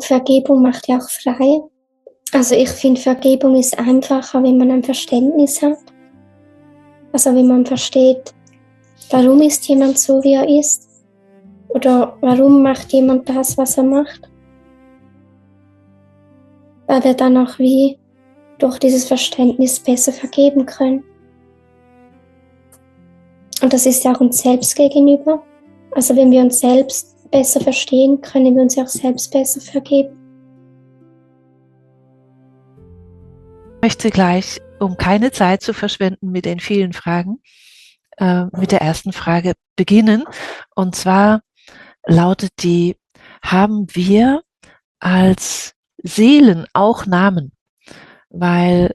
Vergebung macht ja auch frei. Also ich finde, Vergebung ist einfacher, wenn man ein Verständnis hat. Also wenn man versteht, warum ist jemand so, wie er ist? Oder warum macht jemand das, was er macht? Weil wir dann auch wie durch dieses Verständnis besser vergeben können. Und das ist ja auch uns selbst gegenüber. Also wenn wir uns selbst besser verstehen, können wir uns ja auch selbst besser vergeben. Ich möchte gleich, um keine Zeit zu verschwenden mit den vielen Fragen, mit der ersten Frage beginnen. Und zwar lautet die: Haben wir als Seelen auch Namen? Weil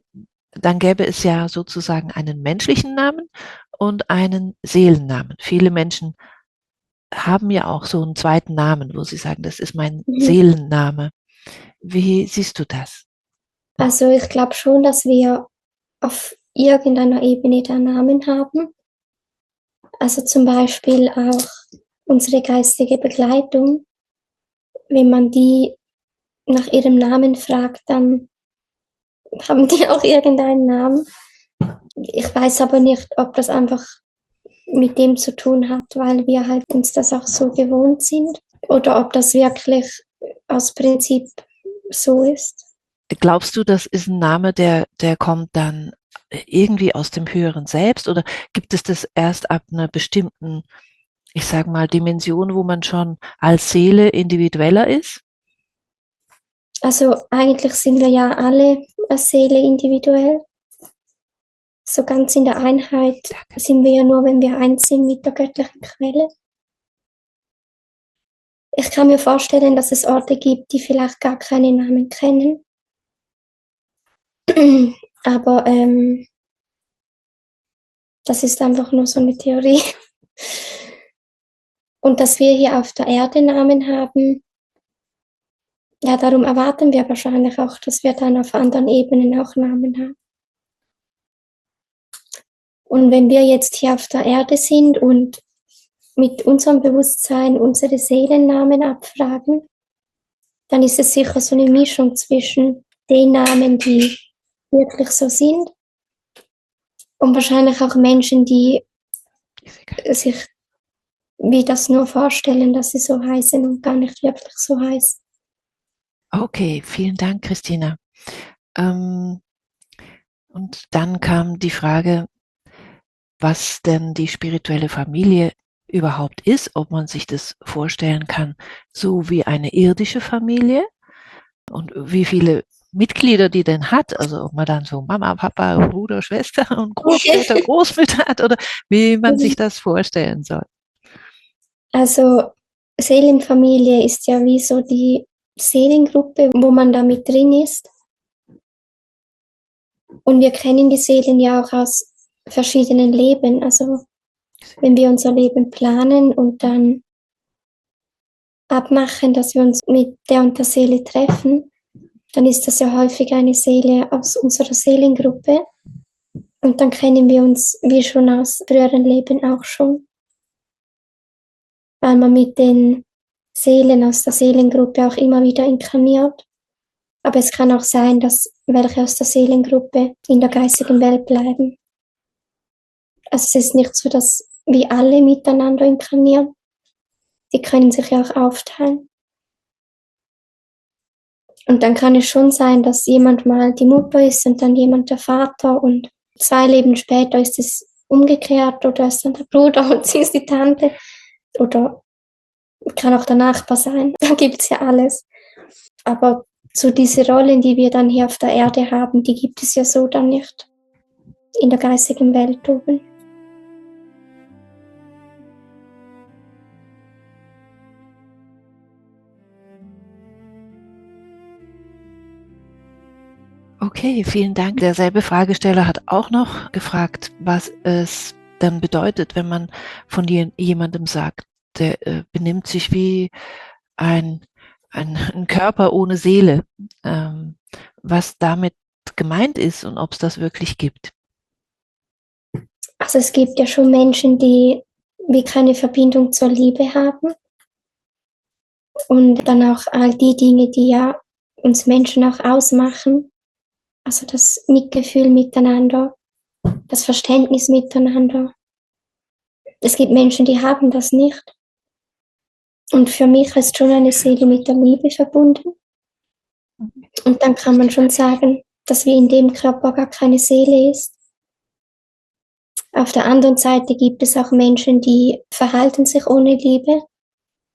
dann gäbe es ja sozusagen einen menschlichen Namen und einen Seelennamen. Viele Menschen haben ja auch so einen zweiten Namen, wo sie sagen, das ist mein Seelenname. Wie siehst du das? Also ich glaube schon, dass wir auf irgendeiner Ebene da Namen haben. Also zum Beispiel auch unsere geistige Begleitung. Wenn man die nach ihrem Namen fragt, dann haben die auch irgendeinen Namen. Ich weiß aber nicht, ob das einfach mit dem zu tun hat, weil wir halt uns das auch so gewohnt sind, oder ob das wirklich aus Prinzip so ist. Glaubst du, das ist ein Name, der kommt dann irgendwie aus dem höheren Selbst, oder gibt es das erst ab einer bestimmten, ich sage mal, Dimension, wo man schon als Seele individueller ist? Also eigentlich sind wir ja alle als Seele individuell. So ganz in der Einheit sind wir ja nur, wenn wir eins sind mit der göttlichen Quelle. Ich kann mir vorstellen, dass es Orte gibt, die vielleicht gar keine Namen kennen. Aber das ist einfach nur so eine Theorie. Und dass wir hier auf der Erde Namen haben, ja, darum erwarten wir wahrscheinlich auch, dass wir dann auf anderen Ebenen auch Namen haben. Und wenn wir jetzt hier auf der Erde sind und mit unserem Bewusstsein unsere Seelennamen abfragen, dann ist es sicher so eine Mischung zwischen den Namen, die wirklich so sind, und wahrscheinlich auch Menschen, die sich wie das nur vorstellen, dass sie so heißen und gar nicht wirklich so heißen. Okay, vielen Dank, Christina. Und dann kam die Frage, was denn die spirituelle Familie überhaupt ist, ob man sich das vorstellen kann, so wie eine irdische Familie und wie viele Mitglieder die denn hat, also ob man dann so Mama, Papa, Bruder, Schwester und Großväter, Großmütter hat oder wie man sich das vorstellen soll. Also Seelenfamilie ist ja wie so die Seelengruppe, wo man da mit drin ist. Und wir kennen die Seelen ja auch aus verschiedenen Leben. Also wenn wir unser Leben planen und dann abmachen, dass wir uns mit der und der Seele treffen, dann ist das ja häufig eine Seele aus unserer Seelengruppe. Und dann kennen wir uns wie schon aus früheren Leben auch schon. Weil man mit den Seelen aus der Seelengruppe auch immer wieder inkarniert. Aber es kann auch sein, dass welche aus der Seelengruppe in der geistigen Welt bleiben. Also es ist nicht so, dass wir alle miteinander inkarnieren. Die können sich ja auch aufteilen. Und dann kann es schon sein, dass jemand mal die Mutter ist und dann jemand der Vater, und 2 Leben später ist es umgekehrt, oder ist dann der Bruder und sie ist die Tante, oder kann auch der Nachbar sein. Da gibt es ja alles. Aber so diese Rollen, die wir dann hier auf der Erde haben, die gibt es ja so dann nicht in der geistigen Welt oben. Okay, vielen Dank. Derselbe Fragesteller hat auch noch gefragt, was es dann bedeutet, wenn man von jemandem sagt, der benimmt sich wie ein Körper ohne Seele, was damit gemeint ist und ob es das wirklich gibt. Also es gibt ja schon Menschen, die wie keine Verbindung zur Liebe haben. Und dann auch all die Dinge, die ja uns Menschen auch ausmachen. Also das Mitgefühl miteinander, das Verständnis miteinander. Es gibt Menschen, die haben das nicht. Und für mich ist schon eine Seele mit der Liebe verbunden. Und dann kann man schon sagen, dass wie in dem Körper gar keine Seele ist. Auf der anderen Seite gibt es auch Menschen, die verhalten sich ohne Liebe,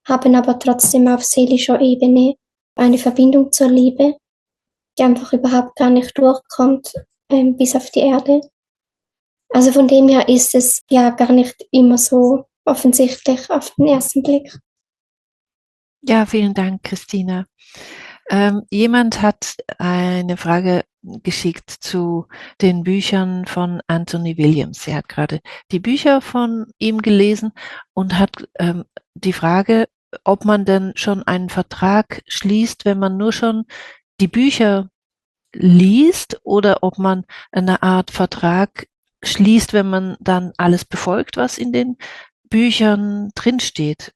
haben aber trotzdem auf seelischer Ebene eine Verbindung zur Liebe, die einfach überhaupt gar nicht durchkommt bis auf die Erde. Also von dem her ist es ja gar nicht immer so offensichtlich auf den ersten Blick. Ja, vielen Dank, Christina. Jemand hat eine Frage geschickt zu den Büchern von Anthony Williams. Er hat gerade die Bücher von ihm gelesen und hat die Frage, ob man denn schon einen Vertrag schließt, wenn man nur schon die Bücher liest, oder ob man eine Art Vertrag schließt, wenn man dann alles befolgt, was in den Büchern drinsteht.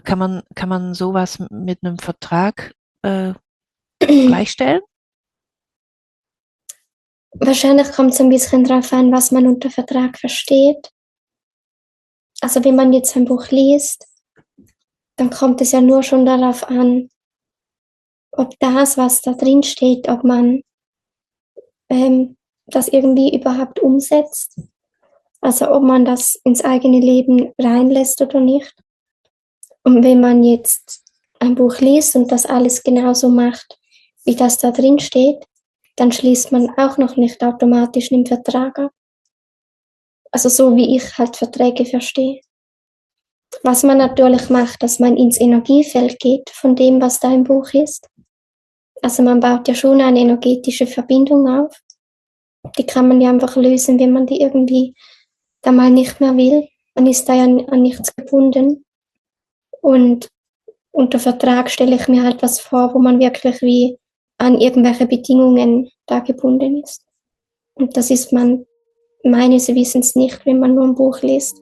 Kann man sowas mit einem Vertrag gleichstellen? Wahrscheinlich kommt es ein bisschen darauf an, was man unter Vertrag versteht. Also wenn man jetzt ein Buch liest, dann kommt es ja nur schon darauf an, ob das, was da drin steht, ob man das irgendwie überhaupt umsetzt. Also ob man das ins eigene Leben reinlässt oder nicht. Und wenn man jetzt ein Buch liest und das alles genauso macht, wie das da drin steht, dann schließt man auch noch nicht automatisch einen Vertrag ab. Also so wie ich halt Verträge verstehe. Was man natürlich macht, dass man ins Energiefeld geht von dem, was da im Buch ist. Also man baut ja schon eine energetische Verbindung auf. Die kann man ja einfach lösen, wenn man die irgendwie da mal nicht mehr will. Man ist da ja an nichts gebunden. Und unter Vertrag stelle ich mir halt was vor, wo man wirklich wie an irgendwelche Bedingungen da gebunden ist. Und das ist man meines Wissens nicht, wenn man nur ein Buch liest.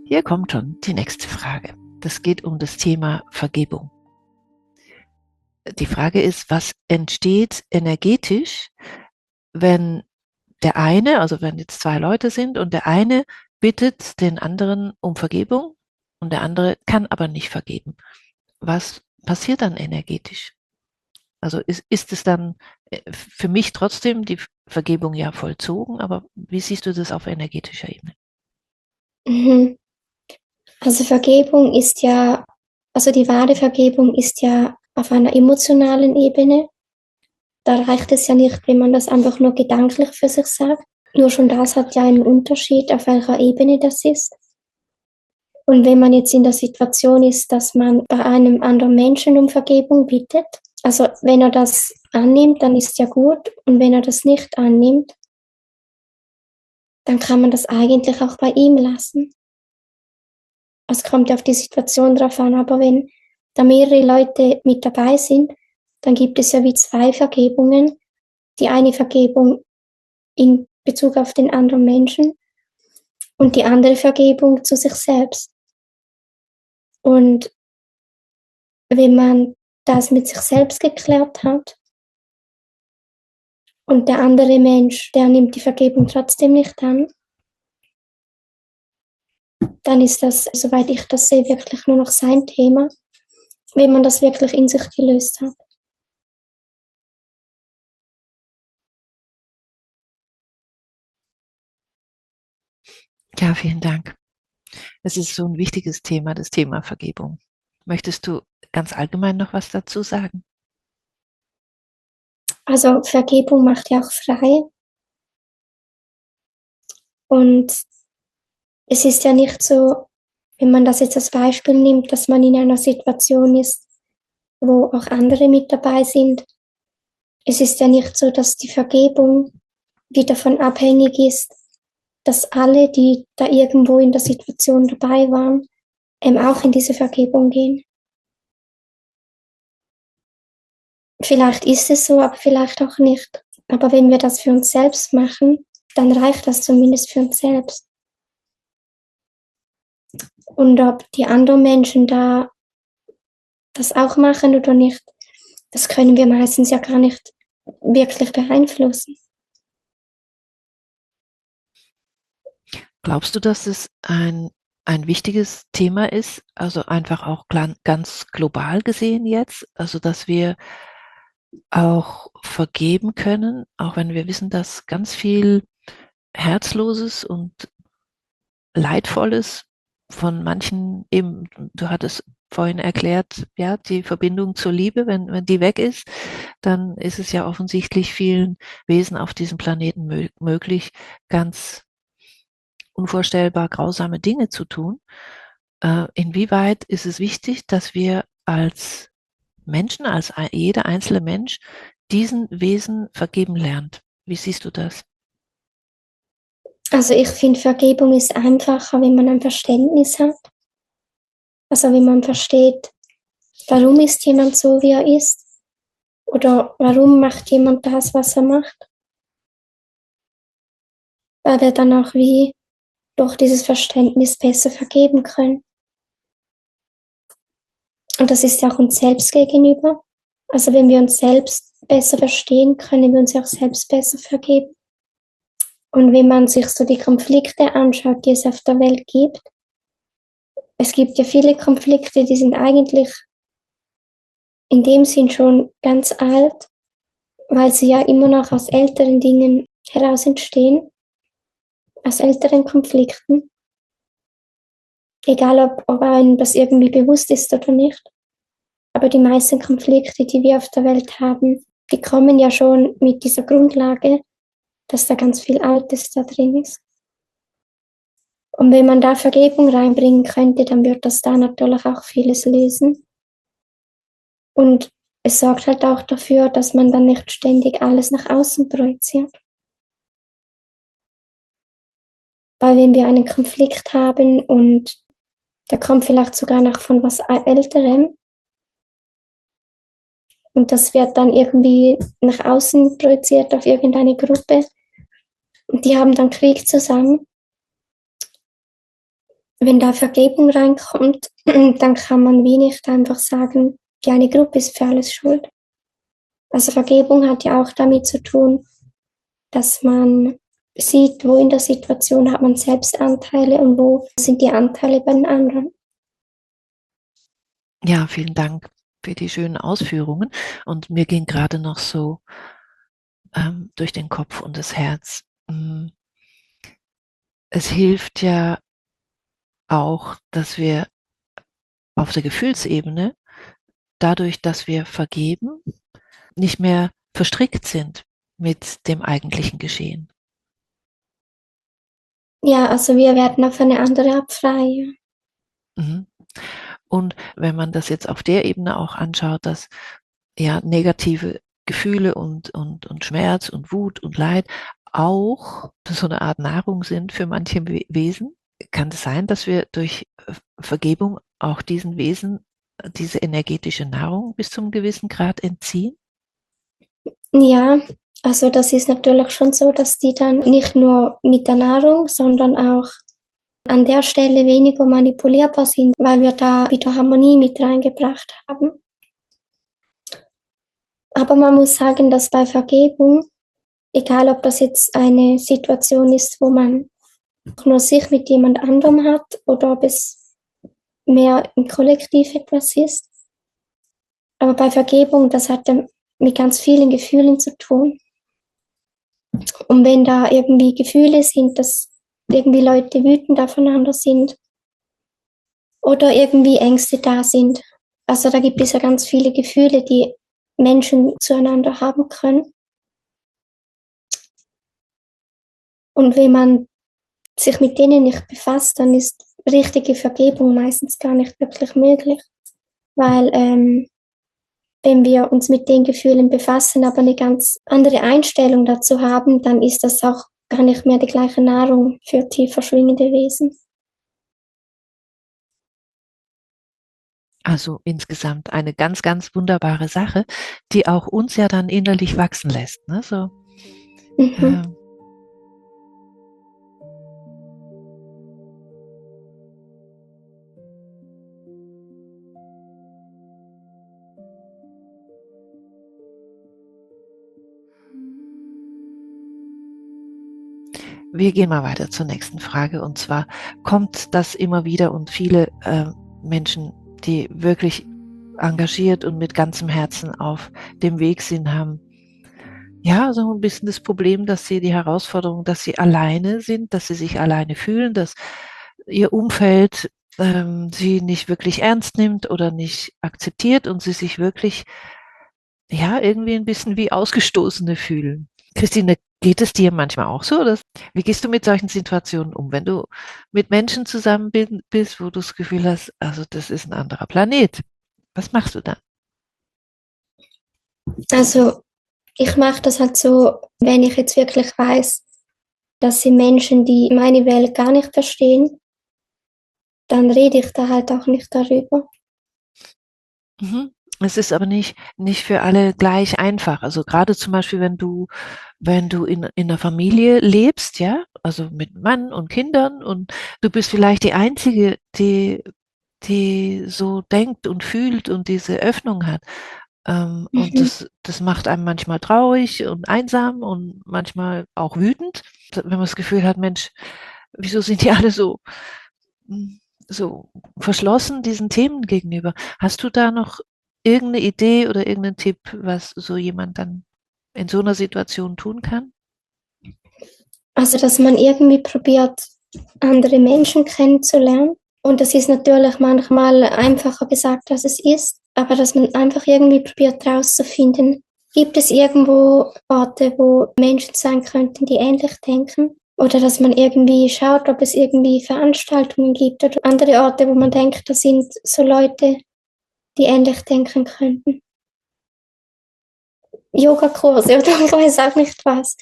Hier kommt schon die nächste Frage. Das geht um das Thema Vergebung. Die Frage ist, was entsteht energetisch, wenn der eine, also wenn jetzt zwei Leute sind und der eine bittet den anderen um Vergebung und der andere kann aber nicht vergeben. Was passiert dann energetisch? Also ist es dann für mich trotzdem die Vergebung ja vollzogen, aber wie siehst du das auf energetischer Ebene? Mhm. Also Vergebung ist ja, also die wahre Vergebung ist ja auf einer emotionalen Ebene. Da reicht es ja nicht, wenn man das einfach nur gedanklich für sich sagt. Nur schon das hat ja einen Unterschied, auf welcher Ebene das ist. Und wenn man jetzt in der Situation ist, dass man bei einem anderen Menschen um Vergebung bittet, also wenn er das annimmt, dann ist ja gut. Und wenn er das nicht annimmt, dann kann man das eigentlich auch bei ihm lassen. Es kommt ja auf die Situation drauf an, aber wenn da mehrere Leute mit dabei sind, dann gibt es ja wie zwei Vergebungen. Die eine Vergebung in Bezug auf den anderen Menschen und die andere Vergebung zu sich selbst. Und wenn man das mit sich selbst geklärt hat und der andere Mensch, der nimmt die Vergebung trotzdem nicht an, dann ist das, soweit ich das sehe, wirklich nur noch sein Thema, wenn man das wirklich in sich gelöst hat. Ja, vielen Dank. Es ist so ein wichtiges Thema, das Thema Vergebung. Möchtest du ganz allgemein noch was dazu sagen? Also Vergebung macht ja auch frei. Und es ist ja nicht so, wenn man das jetzt als Beispiel nimmt, dass man in einer Situation ist, wo auch andere mit dabei sind. Es ist ja nicht so, dass die Vergebung wie davon abhängig ist, dass alle, die da irgendwo in der Situation dabei waren, auch in diese Vergebung gehen. Vielleicht ist es so, aber vielleicht auch nicht. Aber wenn wir das für uns selbst machen, dann reicht das zumindest für uns selbst. Und ob die anderen Menschen da das auch machen oder nicht, das können wir meistens ja gar nicht wirklich beeinflussen. Glaubst du, dass es ein wichtiges Thema ist, also einfach auch ganz global gesehen jetzt, also dass wir auch vergeben können, auch wenn wir wissen, dass ganz viel Herzloses und Leidvolles von manchen eben, du hattest vorhin erklärt, ja, die Verbindung zur Liebe, wenn die weg ist, dann ist es ja offensichtlich vielen Wesen auf diesem Planeten möglich, ganz unvorstellbar grausame Dinge zu tun. Inwieweit ist es wichtig, dass wir als Menschen, als jeder einzelne Mensch, diesen Wesen vergeben lernt? Wie siehst du das? Also ich finde, Vergebung ist einfacher, wenn man ein Verständnis hat. Also wenn man versteht, warum ist jemand so, wie er ist, oder warum macht jemand das, was er macht, weil wir dann auch wie durch dieses Verständnis besser vergeben können. Und das ist ja auch uns selbst gegenüber. Also wenn wir uns selbst besser verstehen, können wir uns ja auch selbst besser vergeben. Und wenn man sich so die Konflikte anschaut, die es auf der Welt gibt, es gibt ja viele Konflikte, die sind eigentlich in dem Sinn schon ganz alt, weil sie ja immer noch aus älteren Dingen heraus entstehen, aus älteren Konflikten. Egal, ob einem das irgendwie bewusst ist oder nicht. Aber die meisten Konflikte, die wir auf der Welt haben, die kommen ja schon mit dieser Grundlage, dass da ganz viel Altes da drin ist. Und wenn man da Vergebung reinbringen könnte, dann wird das da natürlich auch vieles lösen. Und es sorgt halt auch dafür, dass man dann nicht ständig alles nach außen projiziert. Weil wenn wir einen Konflikt haben und der kommt vielleicht sogar noch von was Älterem und das wird dann irgendwie nach außen projiziert auf irgendeine Gruppe und die haben dann Krieg zusammen. Wenn da Vergebung reinkommt, dann kann man wie nicht einfach sagen, die eine Gruppe ist für alles schuld. Also Vergebung hat ja auch damit zu tun, dass man sieht, wo in der Situation hat man selbst Anteile und wo sind die Anteile bei den anderen. Ja, vielen Dank für die schönen Ausführungen. Und mir ging gerade noch so durch den Kopf und das Herz. Es hilft ja auch, dass wir auf der Gefühlsebene, dadurch, dass wir vergeben, nicht mehr verstrickt sind mit dem eigentlichen Geschehen. Ja, also wir werden auf eine andere Art frei. Mhm. Und wenn man das jetzt auf der Ebene auch anschaut, dass ja negative Gefühle und Schmerz und Wut und Leid auch so eine Art Nahrung sind für manche Wesen, kann es sein, dass wir durch Vergebung auch diesen Wesen diese energetische Nahrung bis zum gewissen Grad entziehen? Ja, also das ist natürlich schon so, dass die dann nicht nur mit der Nahrung, sondern auch an der Stelle weniger manipulierbar sind, weil wir da wieder Harmonie mit reingebracht haben. Aber man muss sagen, dass bei Vergebung, egal ob das jetzt eine Situation ist, wo man nur sich mit jemand anderem hat oder ob es mehr im Kollektiv etwas ist, aber bei Vergebung, das hat ja mit ganz vielen Gefühlen zu tun. Und wenn da irgendwie Gefühle sind, dass irgendwie Leute wütend aufeinander sind oder irgendwie Ängste da sind, also da gibt es ja ganz viele Gefühle, die Menschen zueinander haben können. Und wenn man sich mit denen nicht befasst, dann ist richtige Vergebung meistens gar nicht wirklich möglich, weil wenn wir uns mit den Gefühlen befassen, aber eine ganz andere Einstellung dazu haben, dann ist das auch gar nicht mehr die gleiche Nahrung für tiefer schwingende Wesen. Also insgesamt eine ganz, ganz wunderbare Sache, die auch uns ja dann innerlich wachsen lässt. Ne? So, Mhm. äh, Wir gehen mal weiter zur nächsten Frage. Und zwar kommt das immer wieder und viele Menschen, die wirklich engagiert und mit ganzem Herzen auf dem Weg sind, haben ja so ein bisschen das Problem, dass sie die Herausforderung, dass sie alleine sind, dass sie sich alleine fühlen, dass ihr Umfeld sie nicht wirklich ernst nimmt oder nicht akzeptiert und sie sich wirklich ja irgendwie ein bisschen wie Ausgestoßene fühlen. Christine, geht es dir manchmal auch so? Oder wie gehst du mit solchen Situationen um, wenn du mit Menschen zusammen bist, wo du das Gefühl hast, also das ist ein anderer Planet? Was machst du dann? Also ich mache das halt so, wenn ich jetzt wirklich weiß, das sind Menschen, die meine Welt gar nicht verstehen, dann rede ich da halt auch nicht darüber. Mhm. Es ist aber nicht für alle gleich einfach. Also gerade zum Beispiel, wenn du in einer Familie lebst, ja, also mit Mann und Kindern und du bist vielleicht die Einzige, die so denkt und fühlt und diese Öffnung hat. Und Mhm. das macht einem manchmal traurig und einsam und manchmal auch wütend, wenn man das Gefühl hat, Mensch, wieso sind die alle hm, so verschlossen diesen Themen gegenüber? Hast du da noch irgendeine Idee oder irgendeinen Tipp, was so jemand dann in so einer Situation tun kann? Also, dass man irgendwie probiert, andere Menschen kennenzulernen. Und das ist natürlich manchmal einfacher gesagt, als es ist, aber dass man einfach irgendwie probiert herauszufinden, gibt es irgendwo Orte, wo Menschen sein könnten, die ähnlich denken? Oder dass man irgendwie schaut, ob es irgendwie Veranstaltungen gibt oder andere Orte, wo man denkt, da sind so Leute, die ähnlich denken könnten. Yogakurse oder ich weiß auch nicht was.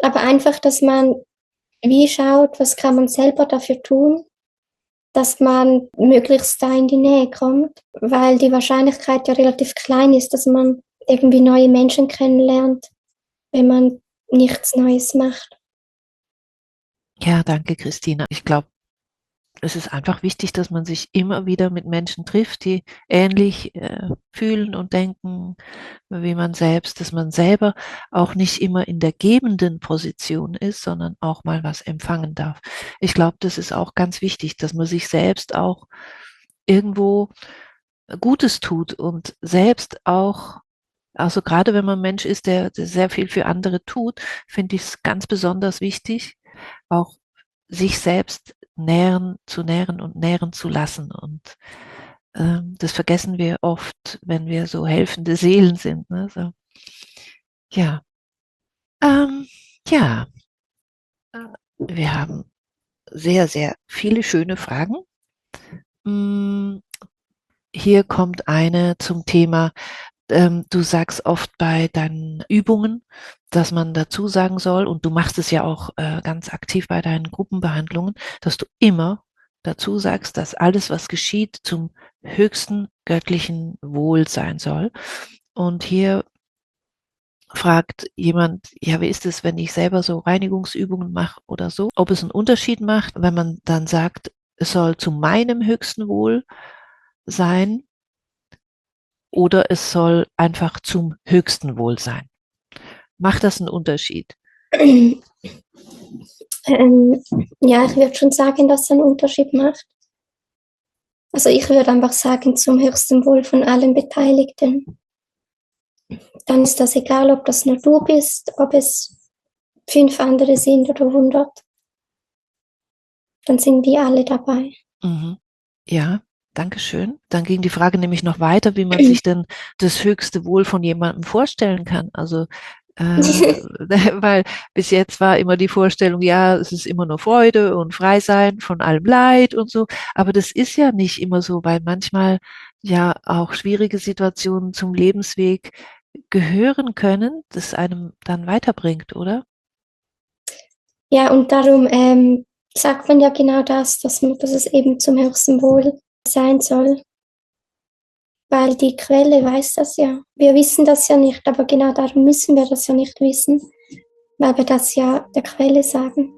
Aber einfach, dass man wie schaut, was kann man selber dafür tun, dass man möglichst da in die Nähe kommt, weil die Wahrscheinlichkeit ja relativ klein ist, dass man irgendwie neue Menschen kennenlernt, wenn man nichts Neues macht. Ja, danke, Christina. Ich glaube, es ist einfach wichtig, dass man sich immer wieder mit Menschen trifft, die ähnlich fühlen und denken wie man selbst, dass man selber auch nicht immer in der gebenden Position ist, sondern auch mal was empfangen darf. Ich glaube, das ist auch ganz wichtig, dass man sich selbst auch irgendwo Gutes tut und selbst auch, also gerade wenn man ein Mensch ist, der sehr viel für andere tut, finde ich es ganz besonders wichtig, auch sich selbst nähren und nähren zu lassen. Und das vergessen wir oft, wenn wir so helfende Seelen sind. Ne? So, ja, ähm, ja, wir haben sehr, sehr viele schöne Fragen. Mm, Hier kommt eine zum Thema. Du sagst oft bei deinen Übungen, dass man dazu sagen soll, und du machst es ja auch ganz aktiv bei deinen Gruppenbehandlungen, dass du immer dazu sagst, dass alles, was geschieht, zum höchsten göttlichen Wohl sein soll. Und hier fragt jemand, ja, wie ist es, wenn ich selber so Reinigungsübungen mache oder so, ob es einen Unterschied macht, wenn man dann sagt, es soll zu meinem höchsten Wohl sein oder es soll einfach zum höchsten Wohl sein. Macht das einen Unterschied? Ähm, ja, ich würde schon sagen, dass es einen Unterschied macht. Also ich würde einfach sagen, zum höchsten Wohl von allen Beteiligten. Dann ist das egal, ob das nur du bist, ob es 5 andere sind oder 100. Dann sind wir alle dabei. Mhm. Ja, danke schön. Dann ging die Frage nämlich noch weiter, wie man sich denn das höchste Wohl von jemandem vorstellen kann. Also, weil bis jetzt war immer die Vorstellung, ja, es ist immer nur Freude und Freisein von allem Leid und so. Aber das ist ja nicht immer so, weil manchmal ja auch schwierige Situationen zum Lebensweg gehören können, das einem dann weiterbringt, oder? Ja, und darum sagt man ja genau das, dass es eben zum höchsten Wohl sein soll. weil die Quelle weiß das ja. Wir wissen das ja nicht, aber genau darum müssen wir das ja nicht wissen, weil wir das ja der Quelle sagen.